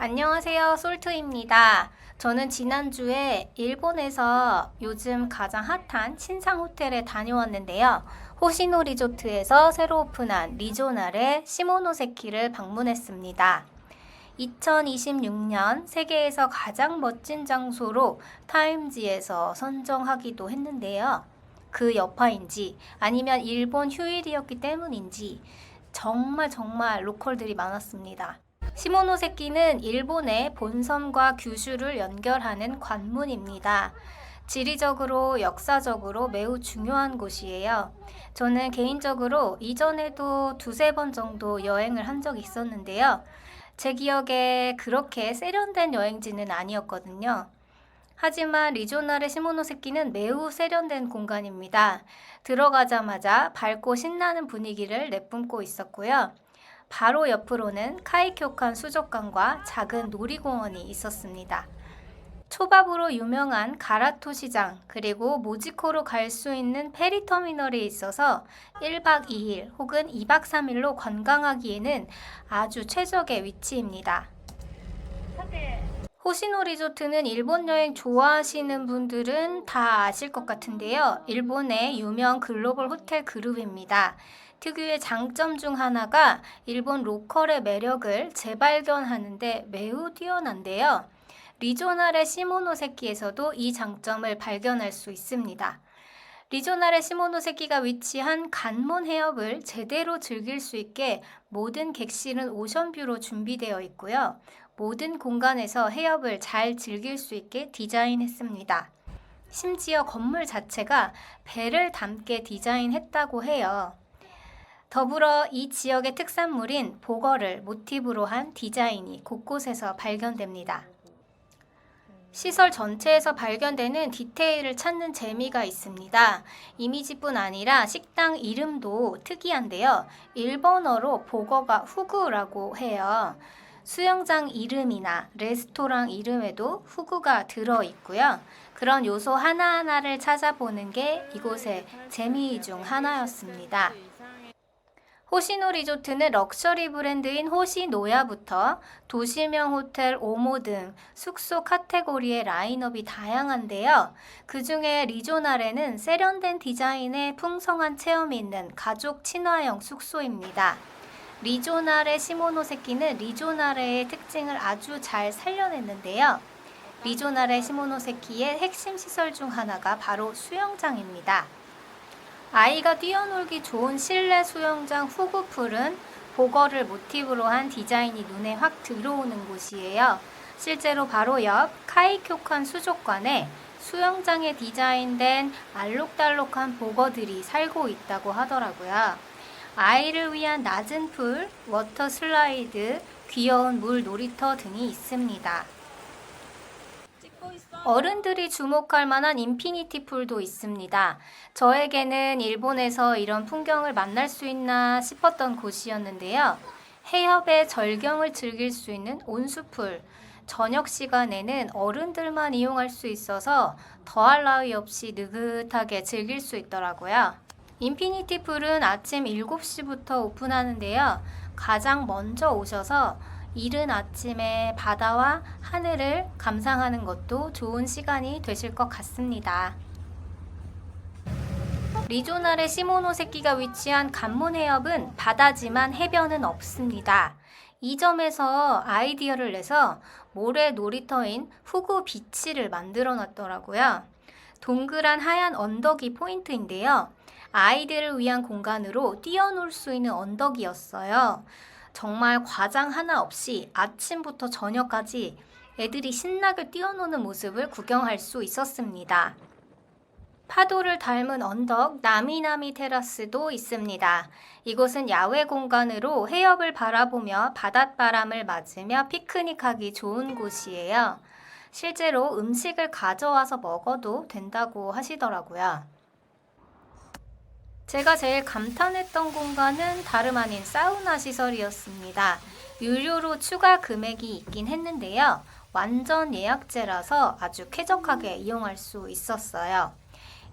안녕하세요. 솔트입니다. 저는 지난주에 일본에서 요즘 가장 핫한 신상 호텔에 다녀왔는데요. 호시노 리조트에서 새로 오픈한 리조날의 시모노세키를 방문했습니다. 2026년 세계에서 가장 멋진 장소로 타임지에서 선정하기도 했는데요. 그 여파인지 아니면 일본 휴일이었기 때문인지 정말 로컬들이 많았습니다. 시모노세키는 일본의 본섬과 규슈를 연결하는 관문입니다. 지리적으로 역사적으로 매우 중요한 곳이에요. 저는 개인적으로 이전에도 두세 번 정도 여행을 한 적이 있었는데요. 제 기억에 그렇게 세련된 여행지는 아니었거든요. 하지만 리조날의 시모노세키는 매우 세련된 공간입니다. 들어가자마자 밝고 신나는 분위기를 내뿜고 있었고요. 바로 옆으로는 카이쿄칸 수족관과 작은 놀이공원이 있었습니다. 초밥으로 유명한 가라토 시장 그리고 모지코로 갈 수 있는 페리터미널이 있어서 1박 2일 혹은 2박 3일로 관광하기에는 아주 최적의 위치입니다. 호시노 리조트는 일본 여행 좋아하시는 분들은 다 아실 것 같은데요. 일본의 유명 글로벌 호텔 그룹입니다. 특유의 장점 중 하나가 일본 로컬의 매력을 재발견하는데 매우 뛰어난데요. 리조날의 시모노세키에서도 이 장점을 발견할 수 있습니다. 리조날의 시모노세키가 위치한 간몬 해협을 제대로 즐길 수 있게 모든 객실은 오션뷰로 준비되어 있고요. 모든 공간에서 해협을 잘 즐길 수 있게 디자인했습니다. 심지어 건물 자체가 배를 담게 디자인했다고 해요. 더불어 이 지역의 특산물인 보거를 모티브로 한 디자인이 곳곳에서 발견됩니다. 시설 전체에서 발견되는 디테일을 찾는 재미가 있습니다. 이미지뿐 아니라 식당 이름도 특이한데요. 일본어로 보거가 후구라고 해요. 수영장 이름이나 레스토랑 이름에도 후구가 들어있고요. 그런 요소 하나하나를 찾아보는 게 이곳의 재미 중 하나였습니다. 호시노 리조트는 럭셔리 브랜드인 호시노야부터 도시명 호텔 오모 등 숙소 카테고리의 라인업이 다양한데요. 그 중에 리조날에는 세련된 디자인의 풍성한 체험이 있는 가족 친화형 숙소입니다. 리조날의 시모노세키는 리조날의 특징을 아주 잘 살려냈는데요. 리조날의 시모노세키의 핵심 시설 중 하나가 바로 수영장입니다. 아이가 뛰어놀기 좋은 실내 수영장 후구풀은 보거를 모티브로 한 디자인이 눈에 확 들어오는 곳이에요. 실제로 바로 옆 카이쿄칸 수족관에 수영장에 디자인된 알록달록한 보거들이 살고 있다고 하더라고요. 아이를 위한 낮은 풀, 워터 슬라이드, 귀여운 물 놀이터 등이 있습니다. 어른들이 주목할 만한 인피니티 풀도 있습니다. 저에게는 일본에서 이런 풍경을 만날 수 있나 싶었던 곳이었는데요. 해협의 절경을 즐길 수 있는 온수풀, 저녁 시간에는 어른들만 이용할 수 있어서 더할 나위 없이 느긋하게 즐길 수 있더라고요. 인피니티 풀은 아침 7시부터 오픈하는데요. 가장 먼저 오셔서 이른 아침에 바다와 하늘을 감상하는 것도 좋은 시간이 되실 것 같습니다. 리조날의 시모노세키가 위치한 간몬 해협은 바다지만 해변은 없습니다. 이 점에서 아이디어를 내서 모래 놀이터인 후구 비치를 만들어 놨더라고요. 동그란 하얀 언덕이 포인트인데요. 아이들을 위한 공간으로 뛰어놀 수 있는 언덕이었어요. 정말 과장 하나 없이 아침부터 저녁까지 애들이 신나게 뛰어노는 모습을 구경할 수 있었습니다. 파도를 닮은 언덕 나미나미 테라스도 있습니다. 이곳은 야외 공간으로 해협을 바라보며 바닷바람을 맞으며 피크닉하기 좋은 곳이에요. 실제로 음식을 가져와서 먹어도 된다고 하시더라고요. 제가 제일 감탄했던 공간은 다름 아닌 사우나 시설이었습니다. 유료로 추가 금액이 있긴 했는데요. 완전 예약제라서 아주 쾌적하게 이용할 수 있었어요.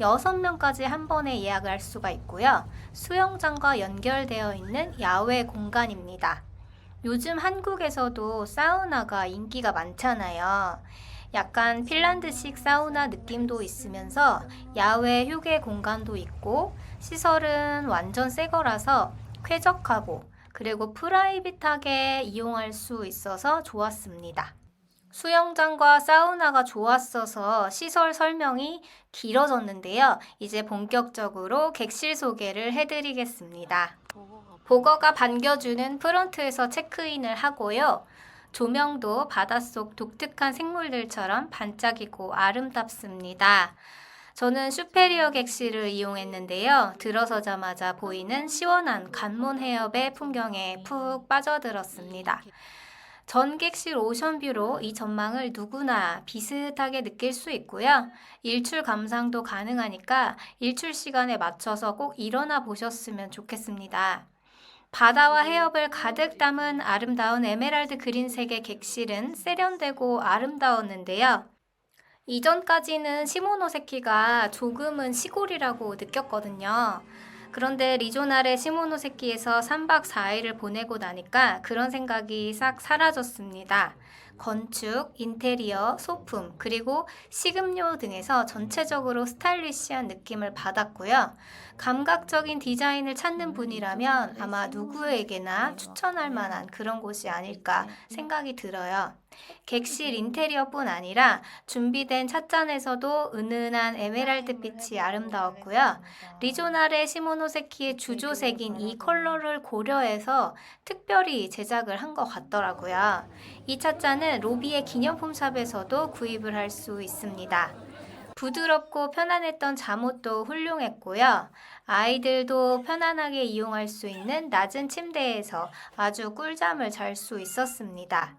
6명까지 한 번에 예약을 할 수가 있고요. 수영장과 연결되어 있는 야외 공간입니다. 요즘 한국에서도 사우나가 인기가 많잖아요. 약간 핀란드식 사우나 느낌도 있으면서 야외 휴게 공간도 있고 시설은 완전 새 거라서 쾌적하고 그리고 프라이빗하게 이용할 수 있어서 좋았습니다. 수영장과 사우나가 좋았어서 시설 설명이 길어졌는데요. 이제 본격적으로 객실 소개를 해드리겠습니다. 보거가 반겨주는 프런트에서 체크인을 하고요. 조명도 바닷속 독특한 생물들처럼 반짝이고 아름답습니다. 저는 슈페리어 객실을 이용했는데요. 들어서자마자 보이는 시원한 관문 해협의 풍경에 푹 빠져들었습니다. 전 객실 오션뷰로 이 전망을 누구나 비슷하게 느낄 수 있고요. 일출 감상도 가능하니까 일출 시간에 맞춰서 꼭 일어나 보셨으면 좋겠습니다. 바다와 해협을 가득 담은 아름다운 에메랄드 그린색의 객실은 세련되고 아름다웠는데요. 이전까지는 시모노세키가 조금은 시골이라고 느꼈거든요. 그런데 리조나르 시모노세키에서 3박 4일을 보내고 나니까 그런 생각이 싹 사라졌습니다. 건축, 인테리어, 소품, 그리고 식음료 등에서 전체적으로 스타일리시한 느낌을 받았고요. 감각적인 디자인을 찾는 분이라면 아마 누구에게나 추천할 만한 그런 곳이 아닐까 생각이 들어요. 객실 인테리어뿐 아니라 준비된 찻잔에서도 은은한 에메랄드 빛이 아름다웠고요. 리조나르 시모노세키의 주조색인 이 컬러를 고려해서 특별히 제작을 한 것 같더라고요. 이 찻잔은 로비의 기념품 샵에서도 구입을 할 수 있습니다. 부드럽고 편안했던 잠옷도 훌륭했고요. 아이들도 편안하게 이용할 수 있는 낮은 침대에서 아주 꿀잠을 잘 수 있었습니다.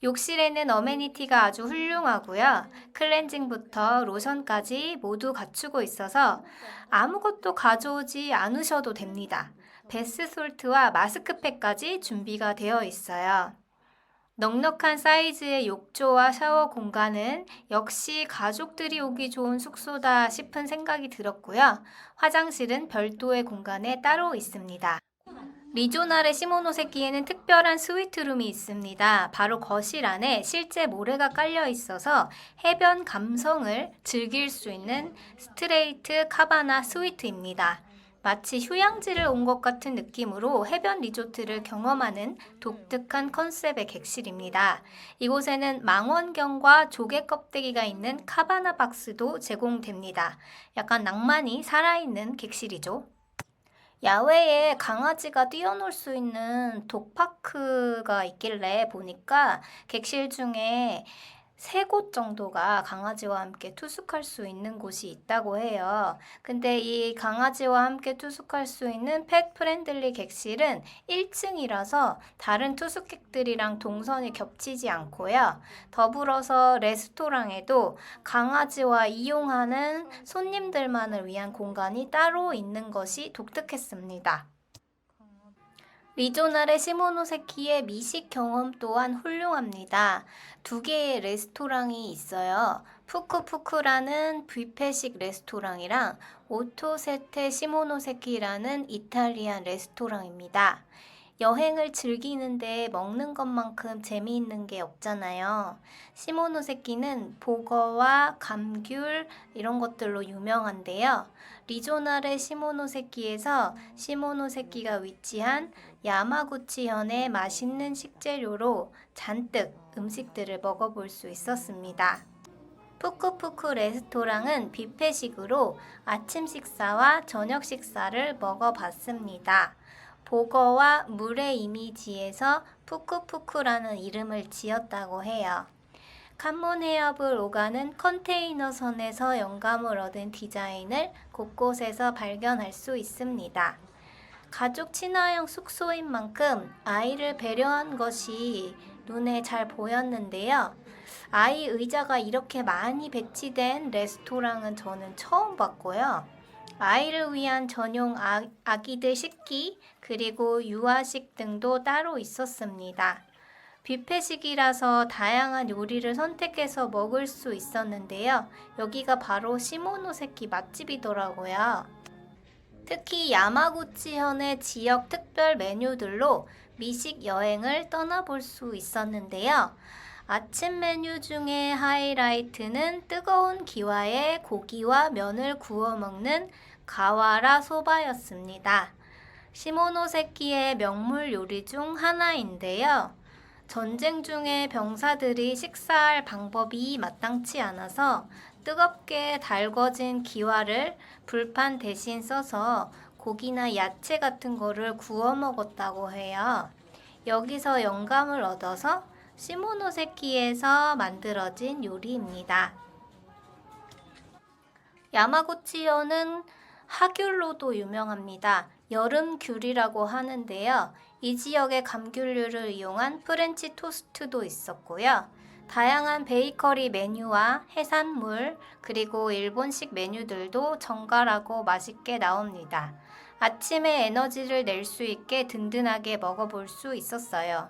욕실에는 어메니티가 아주 훌륭하고요. 클렌징부터 로션까지 모두 갖추고 있어서 아무것도 가져오지 않으셔도 됩니다. 베스솔트와 마스크팩까지 준비가 되어 있어요. 넉넉한 사이즈의 욕조와 샤워 공간은 역시 가족들이 오기 좋은 숙소다 싶은 생각이 들었고요. 화장실은 별도의 공간에 따로 있습니다. 리조나르 시모노세키에는 특별한 스위트룸이 있습니다. 바로 거실 안에 실제 모래가 깔려 있어서 해변 감성을 즐길 수 있는 스트레이트 카바나 스위트입니다. 마치 휴양지를 온 것 같은 느낌으로 해변 리조트를 경험하는 독특한 컨셉의 객실입니다. 이곳에는 망원경과 조개 껍데기가 있는 카바나 박스도 제공됩니다. 약간 낭만이 살아있는 객실이죠. 야외에 강아지가 뛰어놀 수 있는 독파크가 있길래 보니까 객실 중에 3곳 정도가 강아지와 함께 투숙할 수 있는 곳이 있다고 해요. 근데 이 강아지와 함께 투숙할 수 있는 펫 프렌들리 객실은 1층이라서 다른 투숙객들이랑 동선이 겹치지 않고요. 더불어서 레스토랑에도 강아지와 이용하는 손님들만을 위한 공간이 따로 있는 것이 독특했습니다. 리조나르 시모노세키의 미식 경험 또한 훌륭합니다. 2개의 레스토랑이 있어요. 푸쿠푸쿠라는 뷔페식 레스토랑이랑 오토세테 시모노세키라는 이탈리안 레스토랑입니다. 여행을 즐기는데 먹는 것만큼 재미있는 게 없잖아요. 시모노세키는 보거와 감귤 이런 것들로 유명한데요. 리조나르 시모노세키에서 시모노세키가 위치한 야마구치현의 맛있는 식재료로 잔뜩 음식들을 먹어볼 수 있었습니다. 푸쿠푸쿠 레스토랑은 뷔페식으로 아침 식사와 저녁 식사를 먹어봤습니다. 보거와 물의 이미지에서 푸쿠푸쿠라는 이름을 지었다고 해요. 칸몬 해협을 오가는 컨테이너 선에서 영감을 얻은 디자인을 곳곳에서 발견할 수 있습니다. 가족 친화형 숙소인 만큼 아이를 배려한 것이 눈에 잘 보였는데요. 아이 의자가 이렇게 많이 배치된 레스토랑은 저는 처음 봤고요. 아이를 위한 전용 아기들 식기 그리고 유아식 등도 따로 있었습니다. 뷔페식이라서 다양한 요리를 선택해서 먹을 수 있었는데요. 여기가 바로 시모노세키 맛집이더라고요. 특히 야마구치현의 지역 특별 메뉴들로 미식 여행을 떠나볼 수 있었는데요. 아침 메뉴 중에 하이라이트는 뜨거운 기와에 고기와 면을 구워 먹는 가와라 소바였습니다. 시모노세키의 명물 요리 중 하나인데요. 전쟁 중에 병사들이 식사할 방법이 마땅치 않아서 뜨겁게 달궈진 기와를 불판 대신 써서 고기나 야채 같은 거를 구워 먹었다고 해요. 여기서 영감을 얻어서 시모노세키에서 만들어진 요리입니다. 야마구치현은 하귤로도 유명합니다. 여름 귤이라고 하는데요. 이 지역의 감귤류를 이용한 프렌치 토스트도 있었고요. 다양한 베이커리 메뉴와 해산물, 그리고 일본식 메뉴들도 정갈하고 맛있게 나옵니다. 아침에 에너지를 낼 수 있게 든든하게 먹어볼 수 있었어요.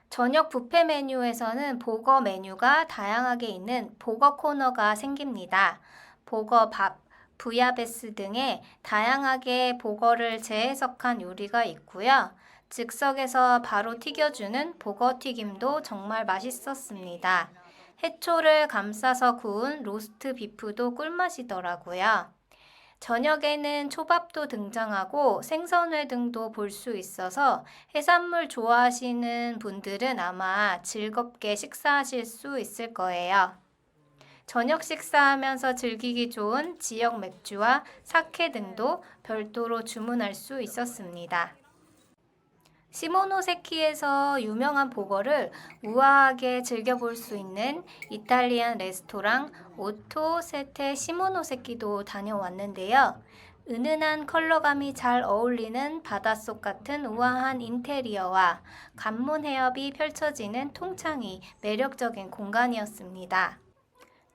저녁 뷔페 메뉴에서는 보거 메뉴가 다양하게 있는 보거 코너가 생깁니다. 보거밥, 부야베스 등의 다양하게 보거를 재해석한 요리가 있고요. 즉석에서 바로 튀겨주는 보거 튀김도 정말 맛있었습니다. 해초를 감싸서 구운 로스트 비프도 꿀맛이더라고요. 저녁에는 초밥도 등장하고 생선회 등도 볼 수 있어서 해산물 좋아하시는 분들은 아마 즐겁게 식사하실 수 있을 거예요. 저녁 식사하면서 즐기기 좋은 지역 맥주와 사케 등도 별도로 주문할 수 있었습니다. 시모노세키에서 유명한 보거를 우아하게 즐겨볼 수 있는 이탈리안 레스토랑 오토 세테 시모노세키도 다녀왔는데요. 은은한 컬러감이 잘 어울리는 바닷속 같은 우아한 인테리어와 관문 해협이 펼쳐지는 통창이 매력적인 공간이었습니다.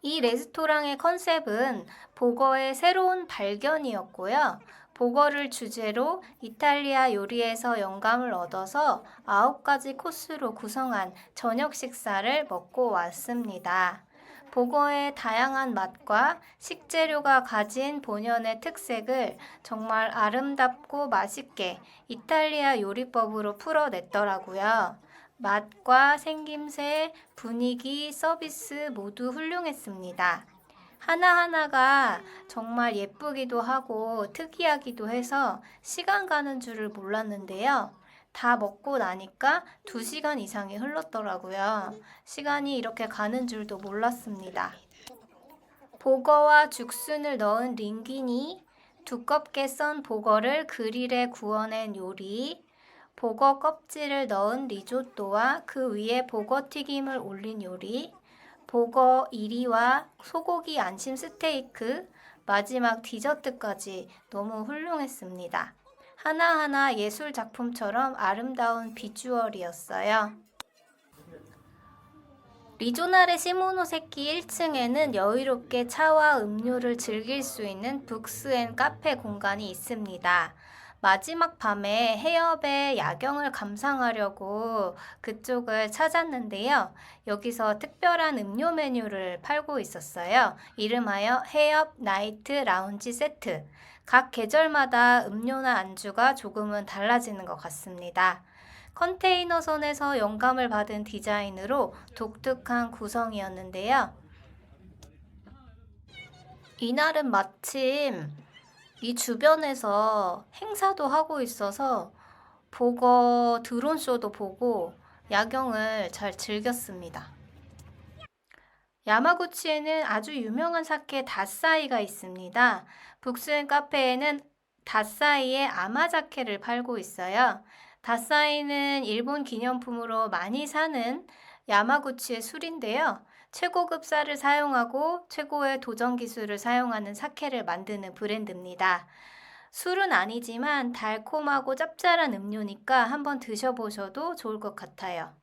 이 레스토랑의 컨셉은 보거의 새로운 발견이었고요. 보거를 주제로 이탈리아 요리에서 영감을 얻어서 9가지 코스로 구성한 저녁 식사를 먹고 왔습니다. 보거의 다양한 맛과 식재료가 가진 본연의 특색을 정말 아름답고 맛있게 이탈리아 요리법으로 풀어냈더라고요. 맛과 생김새, 분위기, 서비스 모두 훌륭했습니다. 하나하나가 정말 예쁘기도 하고 특이하기도 해서 시간 가는 줄을 몰랐는데요. 다 먹고 나니까 2시간 이상이 흘렀더라고요. 시간이 이렇게 가는 줄도 몰랐습니다. 보거와 죽순을 넣은 링귀니, 두껍게 썬 보거를 그릴에 구워낸 요리, 보거 껍질을 넣은 리조또와 그 위에 보거 튀김을 올린 요리, 보거 이리와 소고기 안심 스테이크, 마지막 디저트까지 너무 훌륭했습니다. 하나하나 예술 작품처럼 아름다운 비주얼이었어요. 리조나레 시모노세키 1층에는 여유롭게 차와 음료를 즐길 수 있는 북스 앤 카페 공간이 있습니다. 마지막 밤에 해협의 야경을 감상하려고 그쪽을 찾았는데요. 여기서 특별한 음료 메뉴를 팔고 있었어요. 이름하여 해협 나이트 라운지 세트. 각 계절마다 음료나 안주가 조금은 달라지는 것 같습니다. 컨테이너선에서 영감을 받은 디자인으로 독특한 구성이었는데요. 이날은 마침 이 주변에서 행사도 하고 있어서 보거 드론쇼도 보고 야경을 잘 즐겼습니다. 야마구치에는 아주 유명한 사케 다사이가 있습니다. 북스앤 카페에는 다사이의 아마자케를 팔고 있어요. 다사이는 일본 기념품으로 많이 사는 야마구치의 술인데요. 최고급 쌀을 사용하고 최고의 도전 기술을 사용하는 사케를 만드는 브랜드입니다. 술은 아니지만 달콤하고 짭짤한 음료니까 한번 드셔보셔도 좋을 것 같아요.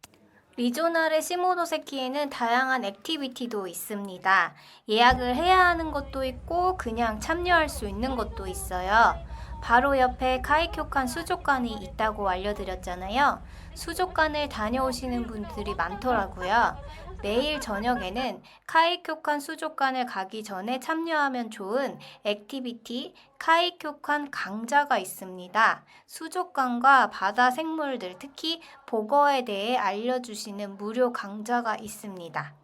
리조나레 시모노세키에는 다양한 액티비티도 있습니다. 예약을 해야 하는 것도 있고 그냥 참여할 수 있는 것도 있어요. 바로 옆에 카이쿄칸 수족관이 있다고 알려드렸잖아요. 수족관을 다녀오시는 분들이 많더라고요. 매일 저녁에는 카이큐칸 수족관을 가기 전에 참여하면 좋은 액티비티 카이큐칸 강좌가 있습니다. 수족관과 바다 생물들, 특히 복어에 대해 알려주시는 무료 강좌가 있습니다.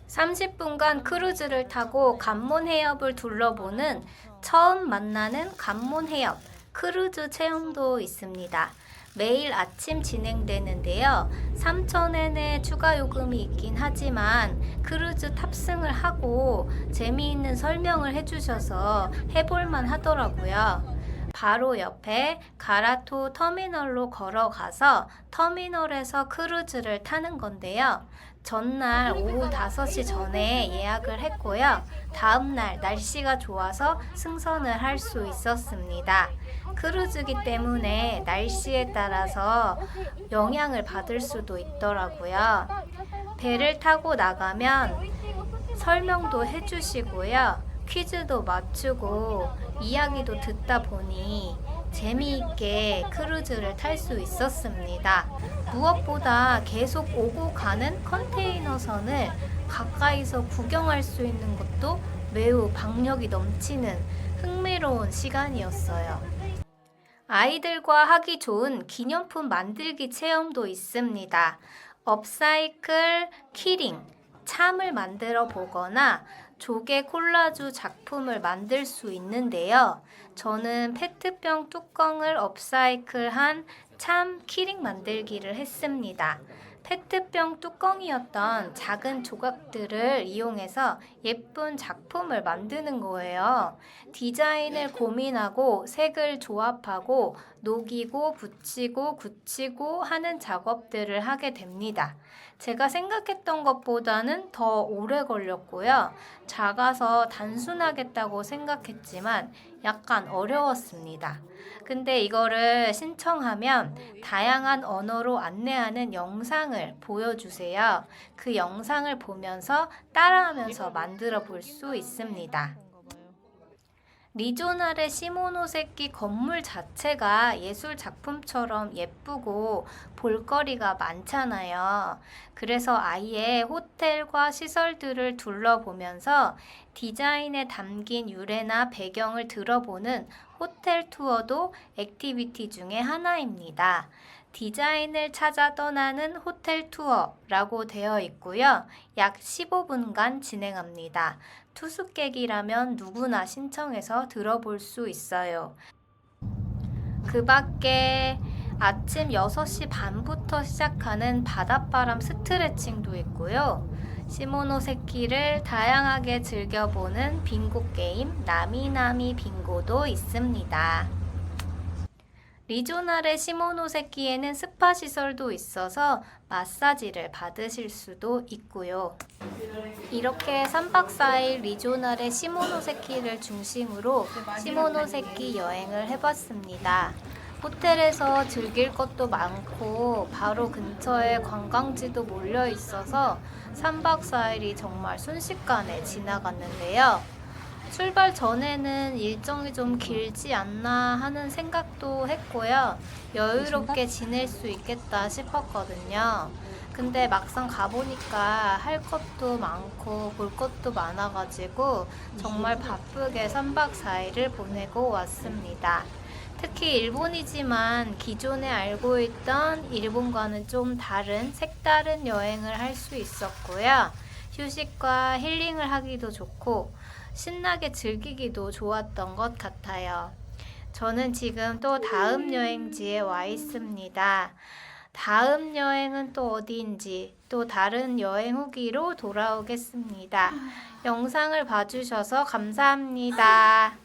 30분간 크루즈를 타고 관몬 해협을 둘러보는 처음 만나는 관몬 해협 크루즈 체험도 있습니다. 매일 아침 진행되는데요. 3,000엔의 추가 요금이 있긴 하지만 크루즈 탑승을 하고 재미있는 설명을 해주셔서 해볼만 하더라고요. 바로 옆에 가라토 터미널로 걸어가서 터미널에서 크루즈를 타는 건데요. 전날 오후 5시 전에 예약을 했고요. 다음날 날씨가 좋아서 승선을 할 수 있었습니다. 크루즈기 때문에 날씨에 따라서 영향을 받을 수도 있더라고요. 배를 타고 나가면 설명도 해주시고요. 퀴즈도 맞추고 이야기도 듣다 보니 재미있게 크루즈를 탈 수 있었습니다. 무엇보다 계속 오고 가는 컨테이너선을 가까이서 구경할 수 있는 것도 매우 박력이 넘치는 흥미로운 시간이었어요. 아이들과 하기 좋은 기념품 만들기 체험도 있습니다. 업사이클 키링, 참을 만들어 보거나 조개 콜라주 작품을 만들 수 있는데요. 저는 페트병 뚜껑을 업사이클한 참 키링 만들기를 했습니다. 페트병 뚜껑이었던 작은 조각들을 이용해서 예쁜 작품을 만드는 거예요. 디자인을 고민하고 색을 조합하고 녹이고 붙이고 굳히고 하는 작업들을 하게 됩니다. 제가 생각했던 것보다는 더 오래 걸렸고요. 작아서 단순하겠다고 생각했지만 약간 어려웠습니다. 근데 이거를 신청하면 다양한 언어로 안내하는 영상을 보여주세요. 그 영상을 보면서 따라하면서 만들어 볼 수 있습니다. 리조나르 시모노세키 건물 자체가 예술 작품처럼 예쁘고 볼거리가 많잖아요. 그래서 아예 호텔과 시설들을 둘러보면서 디자인에 담긴 유래나 배경을 들어보는 호텔 투어도 액티비티 중에 하나입니다. 디자인을 찾아 떠나는 호텔 투어라고 되어 있고요. 약 15분간 진행합니다. 투숙객이라면 누구나 신청해서 들어볼 수 있어요. 그 밖에 아침 6시 반부터 시작하는 바닷바람 스트레칭도 있고요. 시모노세키를 다양하게 즐겨보는 빙고 게임 나미나미 빙고도 있습니다. 리조나르 시모노세키에는 스파 시설도 있어서 마사지를 받으실 수도 있고요. 이렇게 3박 4일 리조나르 시모노세키를 중심으로 시모노세키 여행을 해봤습니다. 호텔에서 즐길 것도 많고 바로 근처에 관광지도 몰려 있어서 3박 4일이 정말 순식간에 지나갔는데요. 출발 전에는 일정이 좀 길지 않나 하는 생각도 했고요. 여유롭게 지낼 수 있겠다 싶었거든요. 근데 막상 가보니까 할 것도 많고 볼 것도 많아가지고 정말 바쁘게 3박 4일을 보내고 왔습니다. 특히 일본이지만 기존에 알고 있던 일본과는 좀 다른 색다른 여행을 할 수 있었고요. 휴식과 힐링을 하기도 좋고 신나게 즐기기도 좋았던 것 같아요. 저는 지금 또 다음 여행지에 와 있습니다. 다음 여행은 또 어디인지 또 다른 여행 후기로 돌아오겠습니다. 영상을 봐주셔서 감사합니다.